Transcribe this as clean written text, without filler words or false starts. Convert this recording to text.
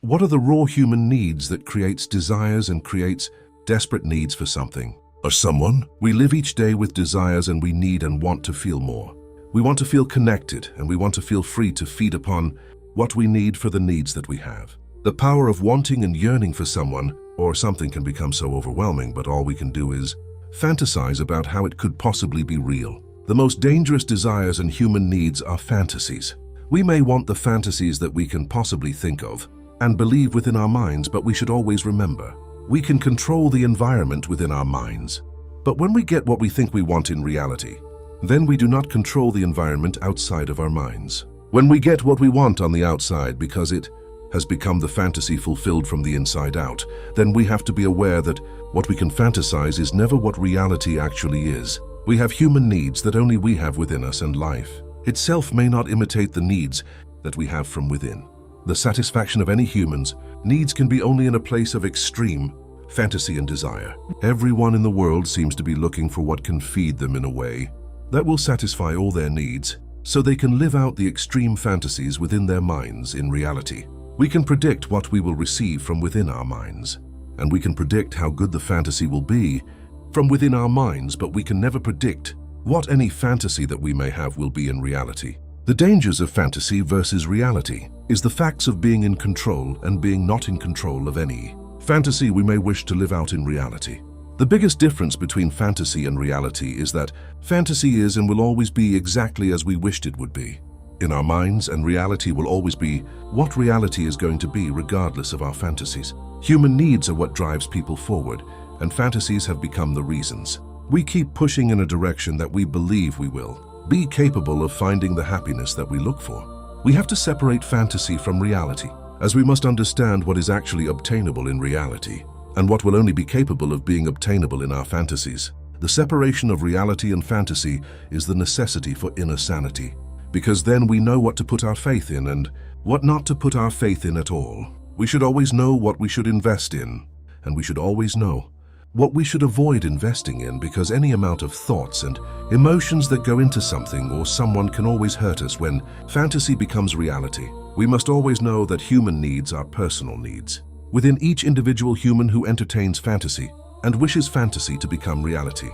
What are the raw human needs that creates desires and creates desperate needs for something or someone? We live each day with desires, and we need and want to feel more. We want to feel connected, and we want to feel free to feed upon what we need for the needs that we have. The power of wanting and yearning for someone or something can become so overwhelming, but all we can do is fantasize about how it could possibly be real. The most dangerous desires and human needs are fantasies. We may want the fantasies that we can possibly think of and believe within our minds, but we should always remember, we can control the environment within our minds. But when we get what we think we want in reality, then we do not control the environment outside of our minds. When we get what we want on the outside because it has become the fantasy fulfilled from the inside out, then we have to be aware that what we can fantasize is never what reality actually is. We have human needs that only we have within us, and life itself may not imitate the needs that we have from within. The satisfaction of any human's needs can be only in a place of extreme fantasy and desire. Everyone in the world seems to be looking for what can feed them in a way that will satisfy all their needs, so they can live out the extreme fantasies within their minds in reality. We can predict what we will receive from within our minds, and we can predict how good the fantasy will be from within our minds, but we can never predict what any fantasy that we may have will be in reality. The dangers of fantasy versus reality is the facts of being in control and being not in control of any fantasy we may wish to live out in reality. The biggest difference between fantasy and reality is that fantasy is and will always be exactly as we wished it would be in our minds, and reality will always be what reality is going to be regardless of our fantasies. Human needs are what drives people forward, and fantasies have become the reasons. We keep pushing in a direction that we believe we will be capable of finding the happiness that we look for. We have to separate fantasy from reality, as we must understand what is actually obtainable in reality and what will only be capable of being obtainable in our fantasies. The separation of reality and fantasy is the necessity for inner sanity, because then we know what to put our faith in and what not to put our faith in at all. We should always know what we should invest in, and we should always know what we should avoid investing in, because any amount of thoughts and emotions that go into something or someone can always hurt us when fantasy becomes reality. We must always know that human needs are personal needs within each individual human who entertains fantasy and wishes fantasy to become reality.